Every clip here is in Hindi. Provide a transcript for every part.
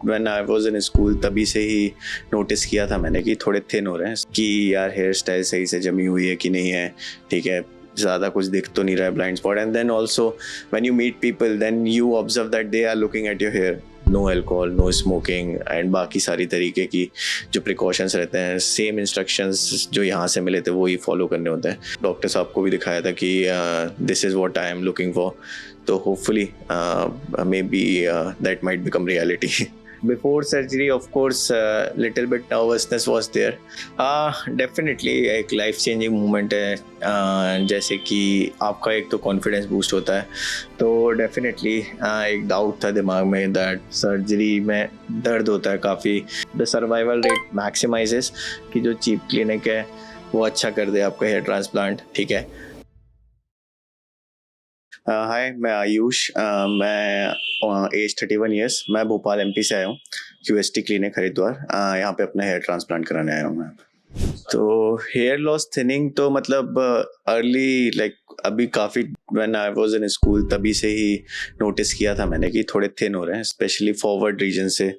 When I was in school तभी से ही नोटिस किया था मैंने कि थोड़े थिन हो रहे हैं, कि यार हेयर स्टाइल सही से जमी हुई है कि नहीं है, ठीक है, ज़्यादा कुछ दिख तो नहीं रहा है, blind spot. And then also when you meet people then you observe that they are looking at your hair. No alcohol, no smoking and बाकी सारी तरीके की जो प्रिकॉशंस रहते हैं, सेम इंस्ट्रक्शंस जो यहाँ से मिले थे वो ही फॉलो करने होते हैं. डॉक्टर साहब को भी दिखाया था कि this is what I am looking for. तो hopefully may be that might become reality. Before surgery, of course, little bit nervousness was there. Definitely एक life changing moment है. जैसे कि आपका एक तो confidence boost होता है, तो definitely एक doubt था दिमाग में that surgery में दर्द होता है काफ़ी. The survival rate maximizes कि जो cheap clinic है वो अच्छा कर दे आपका hair transplant, ठीक है. हाय, मैं आयुष. मैं एज 31 ईयर्स. मैं भोपाल एमपी से आया हूँ, क्यूएसटी क्लिनिक हरिद्वार. यहाँ पे अपना हेयर ट्रांसप्लांट कराने आया हूँ मैं. तो हेयर लॉस थिनिंग तो मतलब अर्ली लाइक अभी काफ़ी when I was in school तभी से ही नोटिस किया था मैंने कि थोड़े थिन हो रहे हैं, स्पेशली फॉरवर्ड रीजन से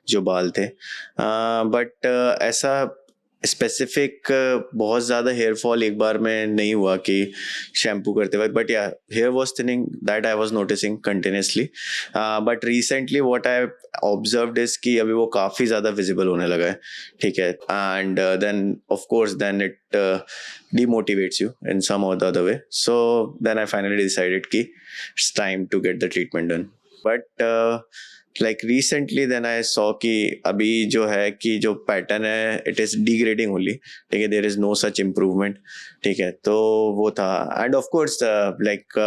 जो बाल थे. बट ऐसा स्पेसिफिक बहुत ज़्यादा हेयर फॉल एक बार में नहीं हुआ कि शैम्पू करते वक्त. बट या hair was thinning that I was noticing continuously. But recently what I observed is कि अभी वो काफ़ी ज़्यादा विजिबल होने लगा है, ठीक है. And then of course then it demotivates you in some or the other way. So then I finally decided कि it's time to get the treatment done. But like recently then I saw कि अभी जो है कि जो पैटर्न है it is degrading only, ठीक है. there is no such improvement, ठीक है. तो वो था. and of course like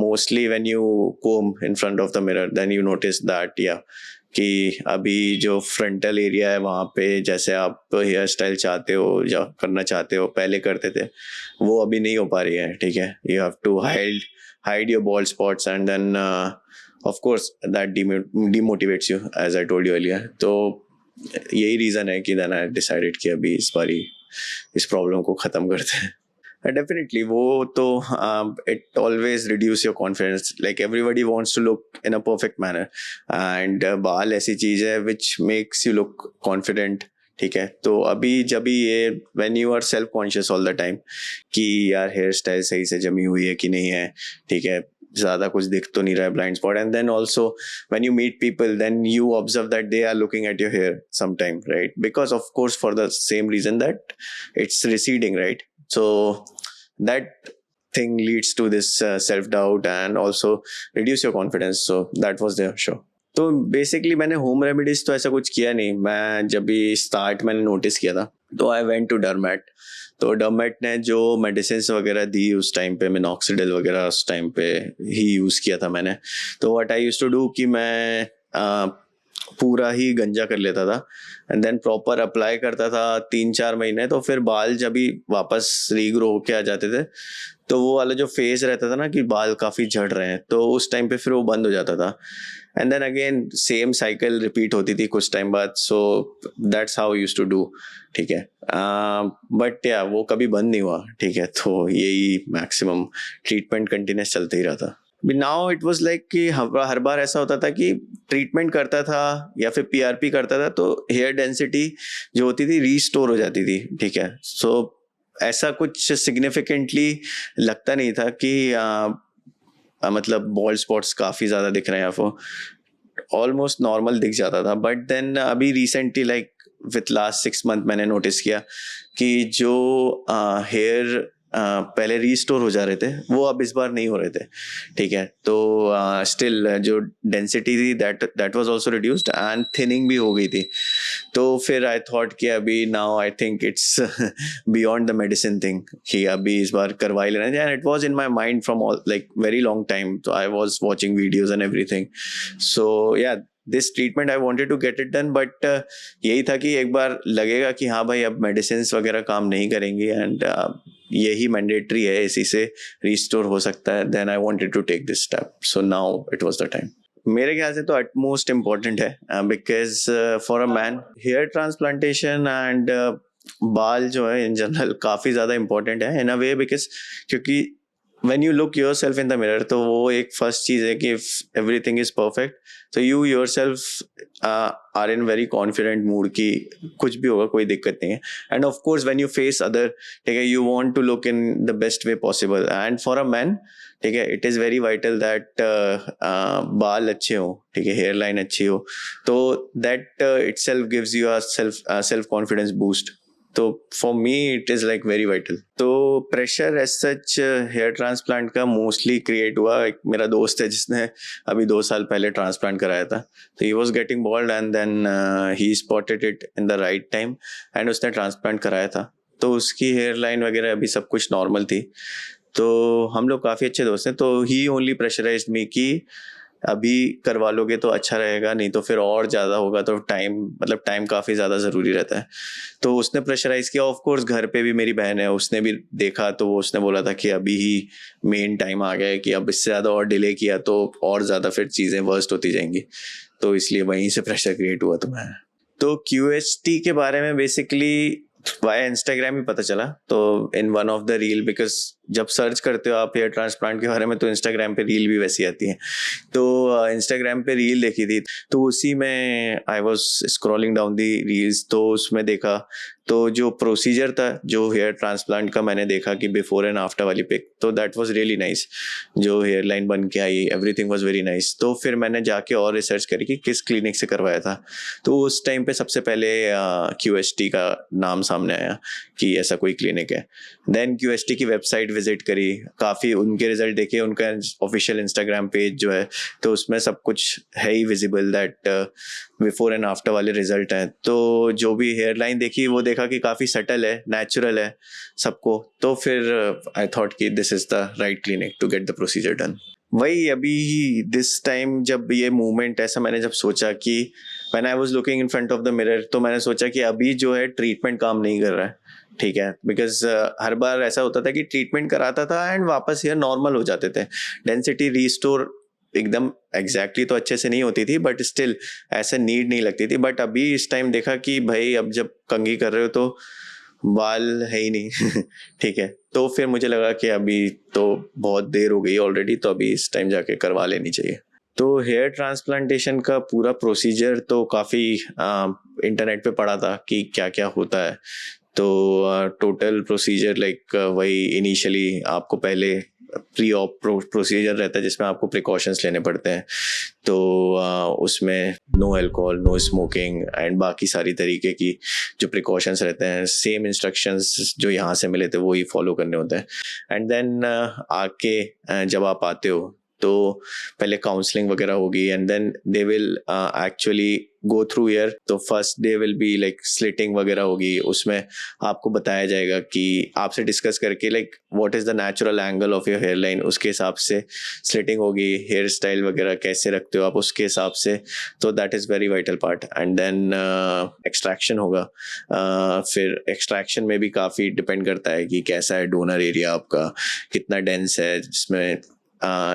mostly when you comb in front of the mirror then you notice that yeah कि अभी जो फ्रंटल एरिया है वहाँ पे जैसे आप हेयर स्टाइल चाहते हो या करना चाहते हो पहले करते थे वो अभी नहीं हो पा रही है, ठीक है. You have to hide your bald spots and then of course that demotivates you as I told you earlier. तो यही रीज़न है कि देन आई डिसाइडेड कि अभी इस बारी इस प्रॉब्लम को ख़त्म करते हैं. डेफिनेटली वो तो it always reduce your confidence. Like everybody wants to look in a perfect manner and बाल ऐसी चीज़ है which makes you look confident, ठीक है. तो अभी जब भी ये when you are self conscious all the time कि यार हेयर स्टाइल सही से जमी हुई है कि नहीं है, ठीक है, ज़्यादा कुछ दिख तो नहीं रहा है, blind spot. And then also when you meet people then you observe that they are looking at your hair sometime, right, because of course for the same reason that it's receding, right. So that thing leads to this self-doubt and also reduce your confidence. So that was the show. तो बेसिकली मैंने होम रेमेडीज तो ऐसा कुछ किया नहीं. मैं जब भी स्टार्ट मैंने नोटिस किया था तो आई वेंट टू डर्मेट. तो डर्मेट ने जो मेडिसिन वगैरह दी उस टाइम पे, मिनॉक्सिडिल वगैरह उस टाइम पे ही यूज़ किया था मैंने. तो what I used to do कि मैं पूरा ही गंजा कर लेता था एंड देन प्रॉपर अप्लाई करता था 3-4 महीने. तो फिर बाल जब भी वापस रीग्रो होके आ जाते थे तो वो वाला जो फेज रहता था ना कि बाल काफ़ी झड़ रहे हैं, तो उस टाइम पे फिर वो बंद हो जाता था. And then again same cycle repeat होती थी कुछ टाइम बाद. So that's how used to do, ठीक है. बट या वो कभी बंद नहीं हुआ, ठीक है. तो यही मैक्सिमम ट्रीटमेंट कंटिन्यूस चलते ही रहा था. नाउ इट वाज लाइक कि हर बार ऐसा होता था कि ट्रीटमेंट करता था या फिर पीआरपी करता था तो हेयर डेंसिटी जो होती थी रीस्टोर हो जाती थी, ठीक है. सो ऐसा कुछ सिग्निफिकेंटली लगता नहीं था कि मतलब बॉल्ड स्पॉट्स काफ़ी ज़्यादा दिख रहे हैं, आपको ऑलमोस्ट नॉर्मल दिख जाता था. बट देन अभी recently like with last 6 month मैंने नोटिस किया कि जो हेयर पहले रीस्टोर हो जा रहे थे वो अब इस बार नहीं हो रहे थे, ठीक है. तो स्टिल जो डेंसिटी थी that was also reduced and thinning भी हो गई थी. तो फिर आई थॉट कि अभी now I think it's beyond the medicine thing कि अभी इस बार करवा ही लेना. And it was in my mind from all like very long time. तो I was watching videos and everything. So yeah this treatment I wanted to get it done. But यही था कि एक बार लगेगा कि हाँ भाई अब मेडिसिन वगैरह काम नहीं करेंगी एंड यही मैंडेटरी है, इसी से रिस्टोर हो सकता है. Then I wanted to take this step. So now it was the time. मेरे ख्याल से तो अटमोस्ट इम्पॉर्टेंट है because for a man hair transplantation and बाल जो है इन जनरल काफ़ी ज़्यादा इम्पॉर्टेंट है इन अ वे. बिकॉज क्योंकि when you look yourself in the mirror, तो वो एक फर्स्ट चीज है कि if everything is perfect, so you yourself are in very confident mood कि कुछ भी होगा कोई दिक्कत नहीं है. And of course when you face other, ठीक है, you want to look in the best way possible. And for a man, ठीक है, it is very vital that बाल अच्छे हो, ठीक है, हेयर लाइन अच्छी हो, तो that itself gives you a self confidence boost. तो for me it is like very vital. तो pressure as such hair transplant का मोस्टली क्रिएट हुआ. एक मेरा दोस्त है जिसने अभी 2 साल पहले ट्रांसप्लांट कराया था, तो he was getting bald and then he spotted it in the right time and उसने ट्रांसप्लांट कराया था. तो उसकी हेयर लाइन वगैरह अभी सब कुछ नॉर्मल थी. तो हम लोग काफ़ी अच्छे दोस्त हैं. तो ही ओनली प्रेशराइज्ड मी कि अभी करवा लोगे तो अच्छा रहेगा, नहीं तो फिर और ज़्यादा होगा तो टाइम काफ़ी ज़्यादा ज़रूरी रहता है. तो उसने प्रेशराइज किया. ऑफ कोर्स घर पे भी मेरी बहन है, उसने भी देखा, तो वो उसने बोला था कि अभी ही मेन टाइम आ गया है कि अब इससे ज़्यादा और डिले किया तो और ज़्यादा फिर चीज़ें वर्स्ट होती जाएंगी. तो इसलिए वहीं से प्रेशर क्रिएट हुआ. तो QHT के बारे में बेसिकली वाया इंस्टाग्राम ही पता चला. तो in one of the reel, because जब सर्च करते हो आप हेयर ट्रांसप्लांट के बारे में तो इंस्टाग्राम पे रील भी वैसी आती है. तो इंस्टाग्राम पे रील देखी थी, तो उसी में I was scrolling down the reels. तो उसमें देखा तो जो प्रोसीजर था जो हेयर ट्रांसप्लांट का, मैंने देखा कि बिफोर एंड आफ्टर वाली पिक, तो दैट वाज रियली नाइस. जो हेयर लाइन बन के आई, एवरीथिंग वाज वेरी नाइस. तो फिर मैंने जाके और रिसर्च करी कि किस क्लिनिक से करवाया था. तो उस टाइम पे सबसे पहले QHT का नाम सामने आया कि ऐसा कोई क्लिनिक है. देन QHT की वेबसाइट विजिट करी, काफ़ी उनके रिजल्ट देखे, उनका ऑफिशियल इंस्टाग्राम पेज जो है तो उसमें सब कुछ है ही visible that before and after वाले रिजल्ट हैं. तो जो भी हेयर लाइन देखी वो देखा कि काफ़ी सटल है, नेचुरल है सबको. तो फिर आई थॉट कि this is the right clinic to get the procedure done. वही अभी दिस टाइम जब ये मूवमेंट ऐसा मैंने जब सोचा कि when I was looking in front of the mirror, तो मैंने सोचा कि अभी जो है ट्रीटमेंट काम नहीं कर रहा है, ठीक है. बिकॉज हर बार ऐसा होता था कि ट्रीटमेंट कराता था एंड वापस हेयर नॉर्मल हो जाते थे. डेंसिटी रीस्टोर एकदम एग्जैक्टली तो अच्छे से नहीं होती थी, बट स्टिल ऐसे नीड नहीं लगती थी. बट अभी इस टाइम देखा कि भाई अब जब कंघी कर रहे हो तो बाल है ही नहीं ठीक है. तो फिर मुझे लगा कि अभी तो बहुत देर हो गई ऑलरेडी, तो अभी इस टाइम जाके करवा लेनी चाहिए. तो हेयर ट्रांसप्लांटेशन का पूरा प्रोसीजर तो काफ़ी इंटरनेट पे पढ़ा था कि क्या क्या होता है. तो टोटल प्रोसीजर लाइक वही इनिशियली आपको पहले प्री ऑप प्रोसीजर रहता है जिसमें आपको प्रिकॉशंस लेने पड़ते हैं. तो उसमें no alcohol, no smoking and बाकी सारी तरीके की जो प्रिकॉशंस रहते हैं, सेम इंस्ट्रक्शंस जो यहाँ से मिले थे वो ही फॉलो करने होते हैं. एंड देन आके जब आप आते हो तो पहले काउंसलिंग वगैरह होगी and then they will actually go through year. तो first day will be like slitting वगैरह होगी. उसमें आपको बताया जाएगा कि आपसे डिस्कस करके like what is the natural angle of your hair line, उसके हिसाब से स्लिटिंग होगी. हेयर स्टाइल वगैरह कैसे रखते हो आप उसके हिसाब से. तो that is very vital part. And then extraction होगा. फिर एक्सट्रैक्शन में भी काफ़ी डिपेंड करता है कि कैसा है डोनर एरिया आपका, कितना डेंस है, जिसमें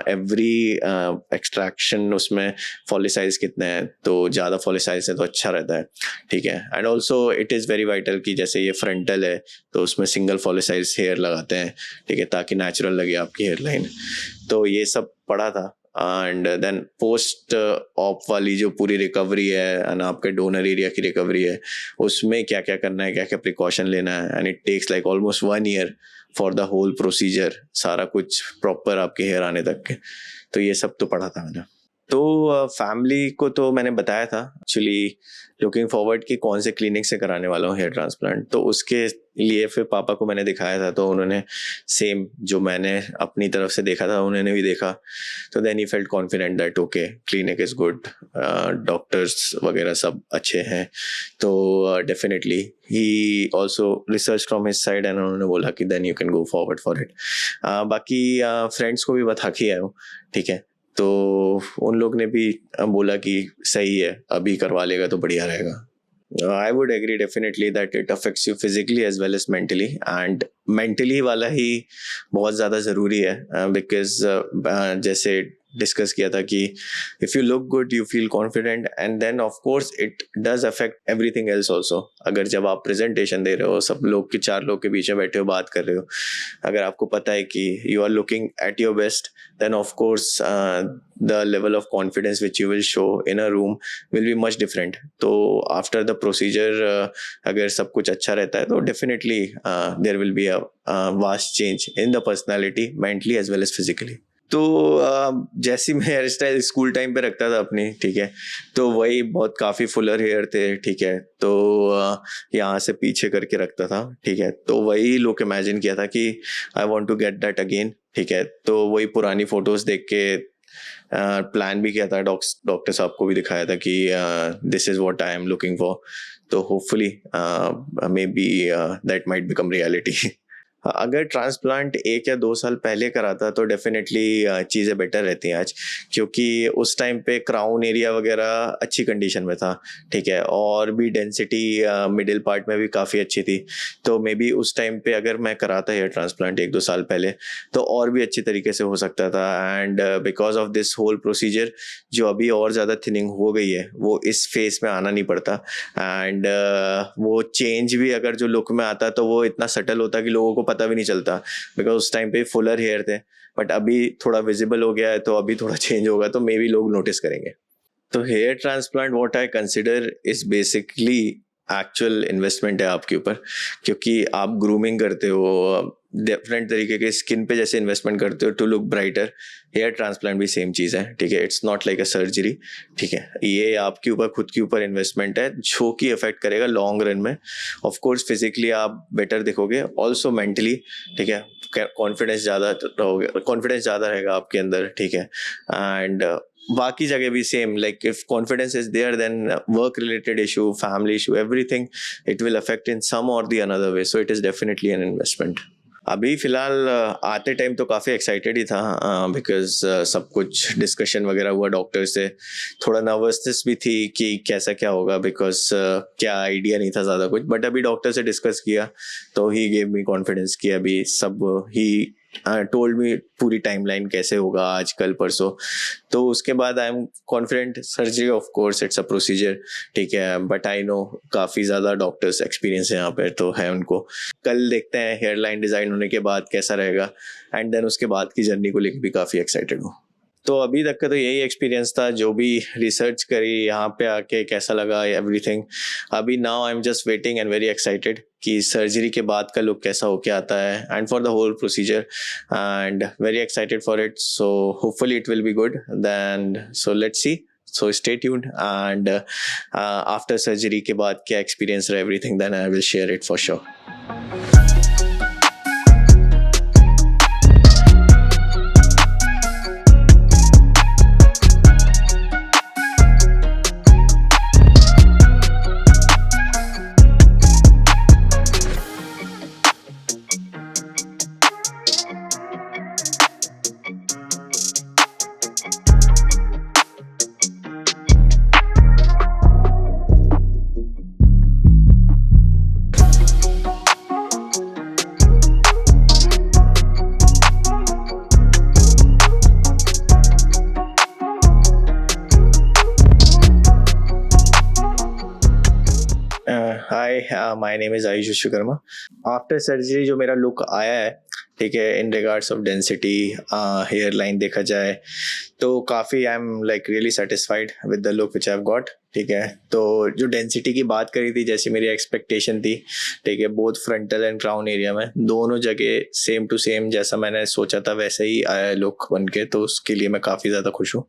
एवरी एक्सट्रैक्शन उसमें फॉलिसाइज कितने हैं. तो ज़्यादा फॉलिसाइज है तो अच्छा रहता है, ठीक है. And also it is very vital कि जैसे ये फ्रंटल है तो उसमें सिंगल फॉलिसाइज हेयर लगाते हैं, ठीक है, ताकि नेचुरल लगे आपकी हेयर लाइन. तो ये सब पढ़ा था. एंड देन पोस्ट ऑप वाली जो पूरी रिकवरी है एंड आपके डोनर एरिया की रिकवरी है, उसमें क्या क्या करना है, क्या क्या प्रिकॉशन लेना है. And it takes like almost 1 year for the whole procedure, सारा कुछ प्रॉपर आपके हेयर आने तक के. तो ये सब तो पढ़ा था मैंने. तो फैमिली को तो मैंने बताया था एक्चुअली लुकिंग फॉरवर्ड कि कौन से क्लिनिक से कराने वाला हूँ हेयर ट्रांसप्लांट. तो उसके लिए फिर पापा को मैंने दिखाया था, तो उन्होंने सेम जो मैंने अपनी तरफ से देखा था उन्होंने भी देखा. तो then he felt confident that okay clinic is good, doctors वगैरह सब अच्छे हैं. तो definitely he also research from his side and उन्होंने बोला कि then you can go forward for it. बाकी फ्रेंड्स को भी बता के आया हूँ, ठीक है. तो उन लोग ने भी बोला कि सही है अभी करवा लेगा तो बढ़िया रहेगा. I would agree definitely that it affects you physically as well as mentally. And mentally वाला ही बहुत ज़्यादा ज़रूरी है बिकॉज जैसे डिस्कस किया था कि if you look good you feel confident and then of course it does affect everything else also. अगर जब आप प्रेजेंटेशन दे रहे हो, सब लोग के 4 लोग के बीच में बैठे हो, बात कर रहे हो, अगर आपको पता है कि you are looking at your best, then of course the level of confidence which you will show in a room will be much different. तो after the procedure अगर सब कुछ अच्छा रहता है तो definitely there will be a vast change in the personality mentally as well as physically. तो जैसी मैं हेयर स्टाइल स्कूल टाइम पे रखता था अपनी, ठीक है, तो वही बहुत काफ़ी फुलर हेयर थे, ठीक है, तो यहाँ से पीछे करके रखता था, ठीक है, तो वही लोग इमेजिन किया था कि I want to get that again, ठीक है, तो वही पुरानी फोटोज देख के प्लान भी किया था, डॉक्टर साहब को भी दिखाया था कि this is what I am looking for, तो hopefully may be that might become reality. अगर ट्रांसप्लांट 1 या 2 साल पहले करा था तो डेफिनेटली चीज़ें बेटर रहती हैं आज, क्योंकि उस टाइम पे क्राउन एरिया वगैरह अच्छी कंडीशन में था, ठीक है, और भी डेंसिटी मिडिल पार्ट में भी काफ़ी अच्छी थी, तो मे बी उस टाइम पे अगर मैं कराता हेयर ट्रांसप्लांट 1-2 साल पहले तो और भी अच्छी तरीके से हो सकता था। And because of this whole procedure जो अभी और ज़्यादा थिनिंग हो गई है वो इस फेस में आना नहीं पड़ता, एंड वो चेंज भी अगर जो लुक में आता तो वो इतना सटल होता कि लोगों को पता भी नहीं चलता, बिकॉज उस टाइम पे फुलर हेयर थे, बट अभी थोड़ा विजिबल हो गया है तो अभी थोड़ा चेंज होगा तो मे बी लोग नोटिस करेंगे। तो hair transplant what I consider is basically actual investment है आपके ऊपर, क्योंकि आप ग्रूमिंग करते हो डिफरेंट तरीके के स्किन पे, जैसे इन्वेस्टमेंट करते हो to look brighter, hair transplant भी सेम चीज़ है, ठीक है, it's not like a surgery, ठीक है, ये आपके ऊपर खुद के ऊपर इन्वेस्टमेंट है जो कि अफेक्ट करेगा लॉन्ग रन में। ऑफ कोर्स फिजिकली आप बेटर दिखोगे, ऑल्सो मेंटली, ठीक है, कॉन्फिडेंस ज़्यादा रहेगा आपके अंदर, ठीक है, एंड बाकी जगह भी same, like if confidence is there then work related issue, family issue, everything it will affect in some or the another way, so it is definitely an investment. अभी फिलहाल आते टाइम तो काफ़ी एक्साइटेड ही था, बिकॉज सब कुछ डिस्कशन वगैरह हुआ डॉक्टर से, थोड़ा नर्वसनेस भी थी कि कैसा क्या होगा, बिकॉज क्या आइडिया नहीं था ज़्यादा कुछ, बट अभी डॉक्टर से डिस्कस किया तो ही गेव मी कॉन्फिडेंस कि अभी सब ही टोल्ड मी पूरी टाइमलाइन कैसे होगा आज कल परसों, तो उसके बाद I am confident. Surgery of course it's a procedure, ठीक है, बट आई नो काफ़ी ज़्यादा डॉक्टर्स एक्सपीरियंस है यहाँ पे तो है उनको। कल देखते हैं हेयर लाइन डिज़ाइन होने के बाद कैसा रहेगा, एंड देन उसके बाद की जर्नी को लेकर भी काफ़ी एक्साइटेड हूँ। तो अभी तक का तो यही एक्सपीरियंस था, जो भी रिसर्च करी यहाँ पे आके कैसा लगा एवरीथिंग। अभी now I am just waiting and very excited कि सर्जरी के बाद का लुक कैसा होके आता है, and for the whole procedure, and very excited for it, so hopefully it will be good then, so let's see, so stay tuned, and after surgery के बाद क्या experience रहा everything, then I will share it for sure. Hi, my name is Ayush Vishwakarma. After surgery जो मेरा लुक आया है, ठीक है, in regards of density, hair line देखा जाए तो काफ़ी I am like really satisfied with the look which I have got, ठीक है। तो जो डेंसिटी की बात करी थी, जैसी मेरी एक्सपेक्टेशन थी, ठीक है, both frontal and crown area में दोनों जगह सेम टू सेम जैसा मैंने सोचा था वैसे ही आया लुक बन के, तो उसके लिए मैं काफ़ी ज़्यादा खुश हूँ।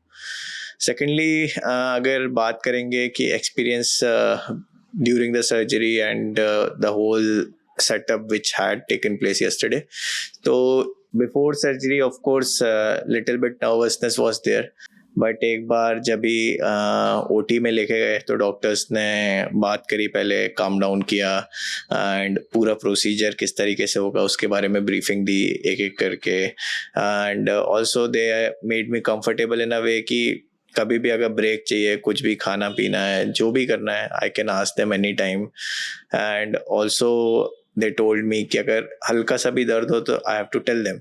सेकेंडली, अगर बात करेंगे कि experience during the surgery and the whole setup which had taken place yesterday, so before surgery of course little bit nervousness was there, but एक बार जब भी ओटी में लेके गए तो डॉक्टर्स ने बात करी, पहले काम डाउन किया एंड पूरा प्रोसीजर किस तरीके से होगा उसके बारे में ब्रीफिंग दी एक एक करके, and also they made me comfortable in a way कि कभी भी अगर ब्रेक चाहिए, कुछ भी खाना पीना है, जो भी करना है, I can ask them any time, and also they told me कि अगर हल्का सा भी दर्द हो तो I have to tell them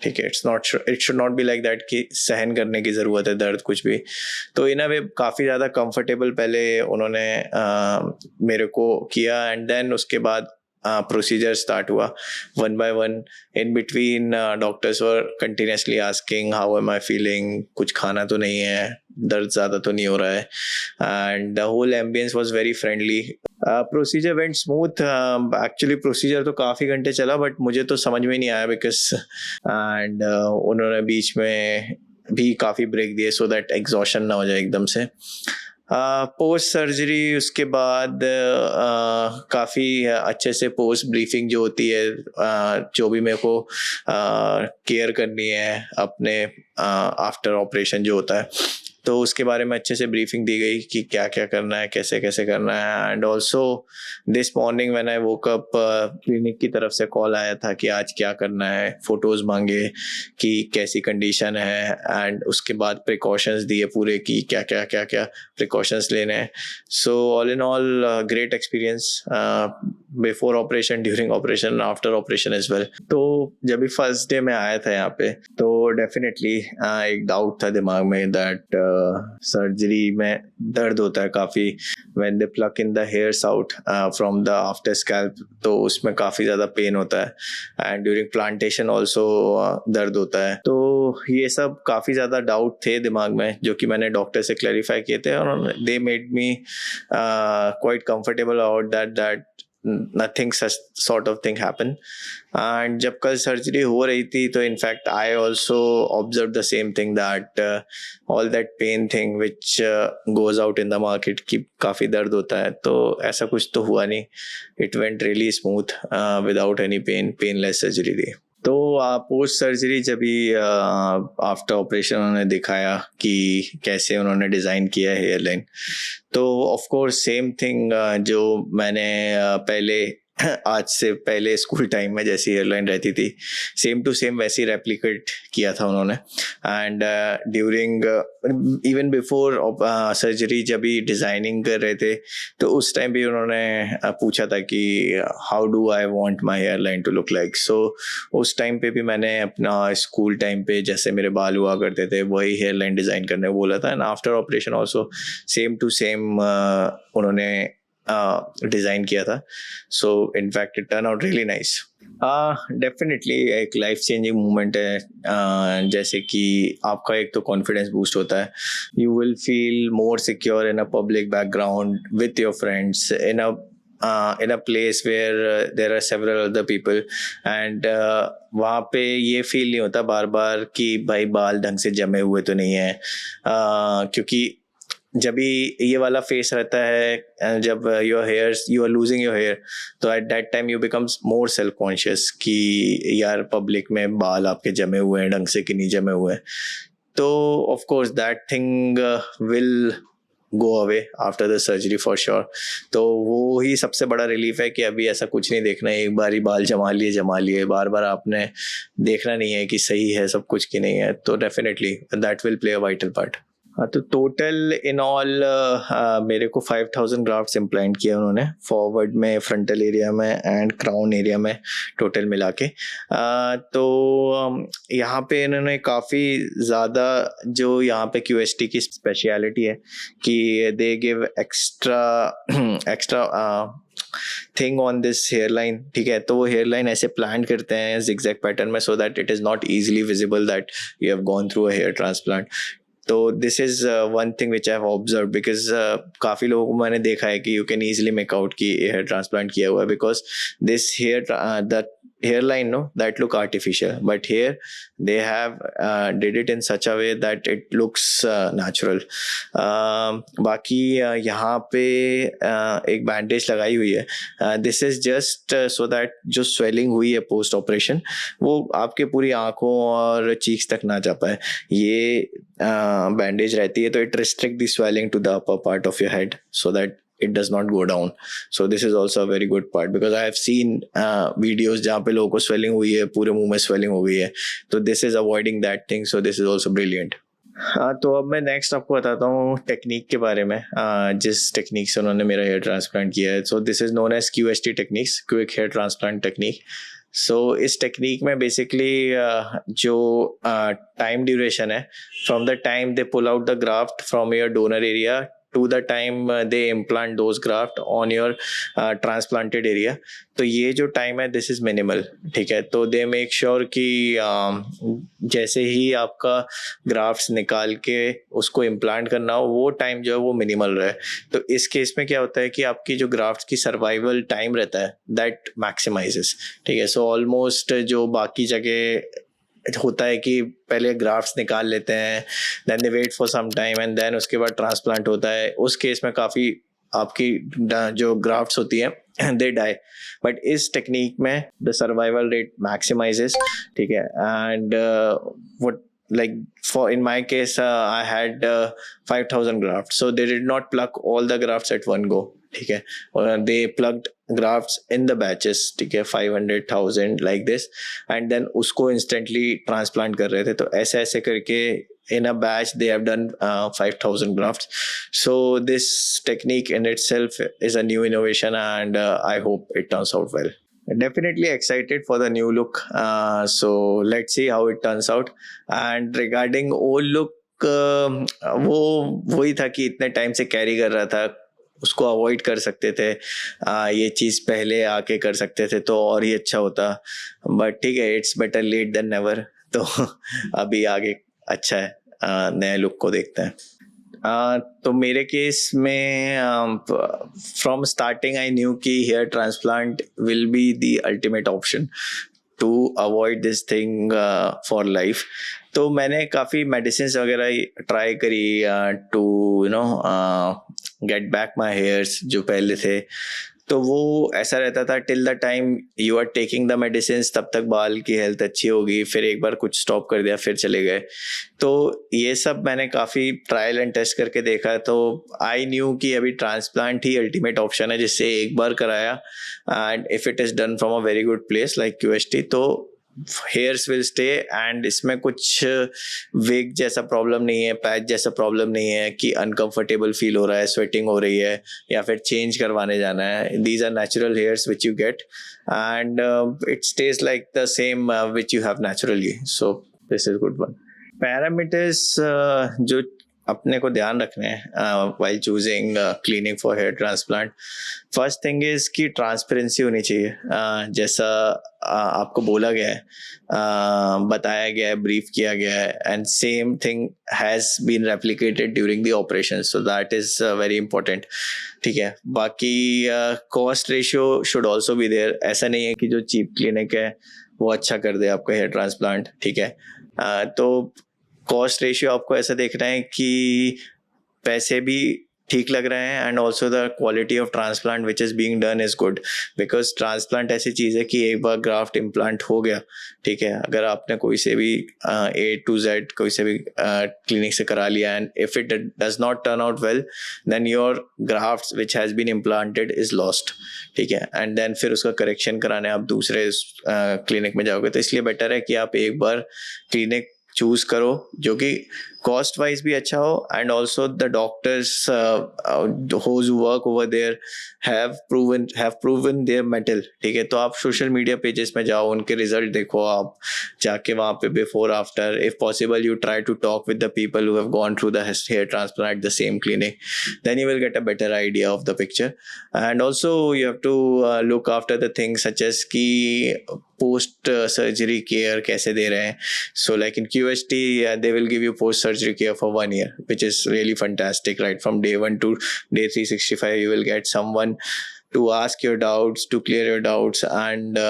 ठीक है, it should not be like that कि सहन करने की ज़रूरत है दर्द कुछ भी। तो इन अ वे काफ़ी ज़्यादा कंफर्टेबल पहले उन्होंने मेरे को किया, एंड देन उसके बाद प्रोसीजर स्टार्ट हुआ one by one. In between doctors were continuously asking how am I feeling, कुछ खाना तो नहीं है, दर्द ज़्यादा तो नहीं हो रहा है, and the whole ambience was very friendly. Procedure went smooth. Actually procedure तो काफ़ी घंटे चला, बट मुझे तो समझ में नहीं आया बिकॉज एंड उन्होंने बीच में भी काफ़ी ब्रेक दिए सो दैट एग्जॉशन ना हो जाए एकदम से। पोस्ट सर्जरी उसके बाद काफ़ी अच्छे से पोस्ट ब्रीफिंग जो होती है, जो भी मेरे को केयर करनी है अपने आफ्टर ऑपरेशन जो होता है, तो उसके बारे में अच्छे से ब्रीफिंग दी गई कि क्या क्या करना है, कैसे कैसे करना है। And also this morning when I woke up, clinic की तरफ से कॉल आया था कि आज क्या करना है, फोटोज़ मांगे कि कैसी कंडीशन है, एंड उसके बाद प्रिकॉशंस दिए पूरे कि क्या क्या क्या क्या प्रिकॉशंस लेने हैं। So all in all great experience before operation, during operation, after operation as well. तो जब भी फर्स्ट डे में आया था यहाँ पे, तो डेफिनेटली एक डाउट था दिमाग में दैट सर्जरी में दर्द होता है काफ़ी when they pluck in the hairs out from the after scalp, तो उसमें काफ़ी ज़्यादा पेन होता है, एंड ड्यूरिंग प्लांटेशन ऑल्सो दर्द होता है। तो ये सब काफ़ी ज़्यादा डाउट थे दिमाग में, जो कि मैंने डॉक्टर से क्लैरिफाई किए थे, और दे made me quite comfortable about that nothing such sort of thing happen. And जब कल सर्जरी हो रही थी, तो in fact I also observe the same thing that all that pain thing which goes out in the market कि काफ़ी दर्द होता है, तो ऐसा कुछ तो हुआ नहीं। It went really smooth without any painless surgery थी। तो पोस्ट सर्जरी जब भी आफ्टर ऑपरेशन उन्होंने दिखाया कि कैसे उन्होंने डिज़ाइन किया है हेयरलाइन, तो ऑफ कोर्स सेम थिंग जो मैंने पहले आज से पहले स्कूल टाइम में जैसी एयरलाइन रहती थी, सेम टू सेम वैसी रेप्लिकेट किया था उन्होंने। And during even before surgery जब भी डिज़ाइनिंग कर रहे थे, तो उस टाइम भी उन्होंने पूछा था कि how do I want my hairline to look like. So उस टाइम पे भी मैंने अपना स्कूल टाइम पे जैसे मेरे बाल हुआ करते थे वही हेयरलाइन डिज़ाइन करने बोला था, and after operation also same to same उन्होंने डिज़ाइन किया था। So in fact it turn out really nice. Definitely एक लाइफ चेंजिंग मोमेंट है, जैसे कि आपका एक तो कॉन्फिडेंस बूस्ट होता है, you will feel more secure in a public background with your friends in a place where there are several other people, and वहाँ पे ये फील नहीं होता बार बार कि भाई बाल ढंग से जमे हुए तो नहीं है, क्योंकि जब भी ये वाला फेस रहता है, जब you are losing your hair, तो at that time you becomes more self conscious कि यार पब्लिक में बाल आपके जमे हुए हैं ढंग से कि नहीं जमे हुए हैं। तो of course that thing will go away after the surgery for sure. तो वो ही सबसे बड़ा रिलीफ है कि अभी ऐसा कुछ नहीं देखना है, एक बार ही बाल जमा लिए, बार बार आपने देखना नहीं है कि सही है सब कुछ कि नहीं है। तो definitely that will play a vital part. हाँ, तो टोटल इन ऑल मेरे को 5000 ग्राफ्ट्स इम्प्लांट किया उन्होंने, फॉरवर्ड में, फ्रंटल एरिया में एंड क्राउन एरिया में टोटल मिला के। तो यहाँ पे इन्होंने काफ़ी ज़्यादा, जो यहाँ पे QST की स्पेशलिटी है कि they give extra thing on this hairline, ठीक है। तो वो हेयरलाइन ऐसे प्लान करते हैं जिगजैग पैटर्न में, so that it is not easily visible that you have gone through a hair transplant. तो this is one thing which I have observe, because काफ़ी लोगों को मैंने देखा है कि you can easily make out कि हेयर ट्रांसप्लांट किया हुआ है, because this the hairline, no, that look artificial, but here they have did it in such a way that it looks natural. बाकी यहाँ पे एक बैंडेज लगाई हुई है, this is just so that जो स्वेलिंग हुई है पोस्ट ऑपरेशन वो आपके पूरी आंखों और चीक्स तक ना जा पाए। ये बैंडेज रहती है तो it restrict the swelling to the upper part of your head so that it does not go down. So this is also a very good part, because I have seen videos जहाँ पे लोगों को swelling हुई है, पूरे मुंह में swelling हो गई है, तो this is avoiding that thing, so this is also brilliant. हाँ, तो अब मैं नेक्स्ट आपको बताता हूँ टेक्निक के बारे में, जिस टेक्निक से उन्होंने मेरा हेयर ट्रांसप्लांट किया है। So this is known as QST techniques, quick hair transplant technique. So इस टेक्निक में बेसिकली जो टाइम ड्यूरेशन है from the time they pull out the graft from your donor area to the time they implant those graft on your transplanted area, तो ये जो टाइम है दिस इज़ मिनिमल, ठीक है। तो दे मेक श्योर कि जैसे ही आपका ग्राफ्ट्स निकाल के उसको इम्प्लांट करना हो वो टाइम जो है वो मिनिमल रहे। तो इस केस में क्या होता है कि आपकी जो ग्राफ्ट्स की सर्वाइवल टाइम रहता है दैट मैक्सिमाइजेस, ठीक है। सो ऑलमोस्ट जो बाकी जगह होता है कि पहले ग्राफ्ट्स निकाल लेते हैं, then they wait for some time and then उसके बाद ट्रांसप्लांट होता है, उस केस में काफ़ी आपकी जो ग्राफ्ट्स होती हैं दे डाई। बट इस टेक्निक में द सर्वाइवल रेट मैक्सिमाइजेस, ठीक है। And what like for in my case I had 5,000 grafts, so they did not pluck all the grafts at one go, ठीक है। और they plucked grafts in the batches, ठीक है, 500,000 like this, and then उसको instantly transplant कर रहे थे। तो ऐसे ऐसे करके in a batch they have done 5,000 grafts. So this technique in itself is a new innovation, and I hope it turns out well. Definitely excited for the new look. So let's see how it turns out. And regarding old look, वो वही था कि इतने टाइम से कैरी कर रहा था, उसको अवॉइड कर सकते थे। ये चीज़ पहले आके कर सकते थे तो और ही अच्छा होता, बट ठीक है, it's better late than never. तो अभी आगे अच्छा है, नए लुक को देखते हैं। तो मेरे केस में फ्रॉम स्टार्टिंग आई न्यू कि hair transplant will be the ultimate option to avoid this thing for life. तो मैंने काफ़ी मेडिसिन वगैरह ट्राई करी to get back my hairs जो पहले थे। तो वो ऐसा रहता था till the time you are taking the medicine, तब तक बाल की हेल्थ अच्छी होगी, फिर एक बार कुछ स्टॉप कर दिया फिर चले गए। तो ये सब मैंने काफ़ी ट्रायल एंड टेस्ट करके देखा, तो आई न्यू कि अभी ट्रांसप्लांट ही अल्टीमेट ऑप्शन है, जिससे एक बार कराया and if it is done from a very good place like QST तो हेयर्स विल स्टे। एंड इसमें कुछ विग जैसा प्रॉब्लम नहीं है, पैच जैसा प्रॉब्लम नहीं है कि अनकंफर्टेबल फील हो रहा है, स्वेटिंग हो रही है या फिर चेंज करवाने जाना है। These are natural hairs which you get and it stays like the same which you have naturally. So this is good one. Parameters जो अपने को ध्यान रखने हैं while choosing cleaning for hair transplant, first thing is कि ट्रांसपेरेंसी होनी चाहिए। जैसा आपको बोला गया है, बताया गया है, ब्रीफ किया गया है, and same thing has been replicated during the operation, so that is very important, ठीक है। बाकी cost ratio should also be there. ऐसा नहीं है कि जो चीप क्लिनिक है वो अच्छा कर दे आपका हेयर ट्रांसप्लांट, ठीक है। तो कॉस्ट रेशियो आपको ऐसा देखना है कि पैसे भी ठीक लग रहे हैं and also the quality of transplant which is being done is good, because transplant ऐसी चीज़ है कि एक बार ग्राफ्ट इम्प्लांट हो गया, ठीक है, अगर आपने कोई से भी A to Z कोई से भी क्लिनिक से करा लिया and if it does not turn out well then your graft which has been implanted is lost, ठीक है। एंड देन फिर उसका करेक्शन कराने आप दूसरे क्लिनिक में जाओगे। तो इसलिए बेटर है कि आप एक बार क्लिनिक चूज करो जो कि कॉस्ट वाइज भी अच्छा हो and also the doctors who work over there have proven their mettle, ठीक है। तो आप सोशल मीडिया पेजेस में जाओ, उनके रिजल्ट देखो, आप जाके वहाँ पे before after, if possible you try to talk with the people who have gone through the hair transplant at the same clinic, then you will get a better idea of the picture. And also you have to look after the things such as की पोस्ट सर्जरी केयर कैसे दे रहे हैं। So like in QST, they will give you post surgery care for 1 year, which is really fantastic. Right from day 1 to day 365, you will get someone to ask your doubts, to clear your doubts, and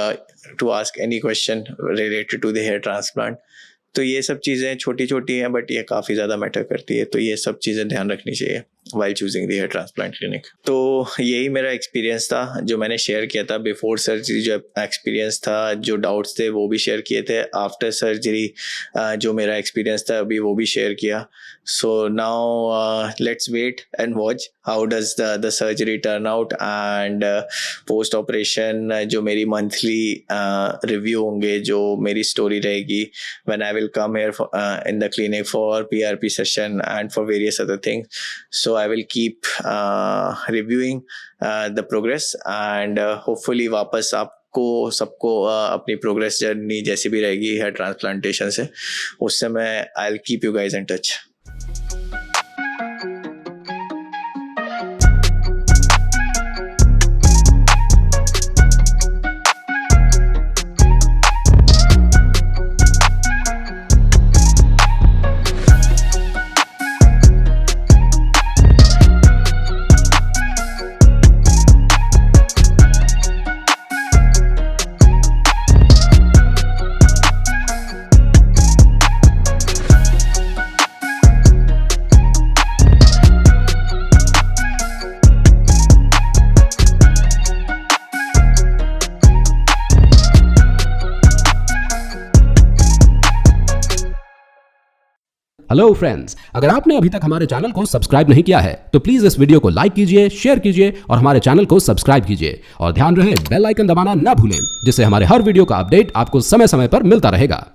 to ask any question related to the hair transplant. तो ये सब चीज़ें छोटी छोटी हैं बट ये काफ़ी ज़्यादा मैटर करती है, तो ये सब चीज़ें ध्यान रखनी चाहिए while choosing the hair transplant clinic. तो यही मेरा एक्सपीरियंस था जो मैंने शेयर किया था। बिफोर सर्जरी जो एक्सपीरियंस था, जो डाउट्स थे वो भी शेयर किए थे। आफ्टर सर्जरी जो मेरा एक्सपीरियंस था अभी वो भी शेयर किया। So now let's wait and watch how does the surgery turn out and post operation जो मेरी मंथली रिव्यू होंगे, जो मेरी स्टोरी रहेगी when I will come here in the clinic for PRP session and for various other things. So I will keep reviewing the progress and hopefully वापस आप सबको अपनी प्रोग्रेस जर्नी जैसी भी रहेगी हेयर ट्रांसप्लांटेशन से, उससे मैं I will keep you guys in touch. Hello friends, अगर आपने अभी तक हमारे चैनल को सब्सक्राइब नहीं किया है तो प्लीज इस वीडियो को लाइक कीजिए, शेयर कीजिए और हमारे चैनल को सब्सक्राइब कीजिए और ध्यान रहे बेल आइकन दबाना ना भूलें, जिससे हमारे हर वीडियो का अपडेट आपको समय समय पर मिलता रहेगा।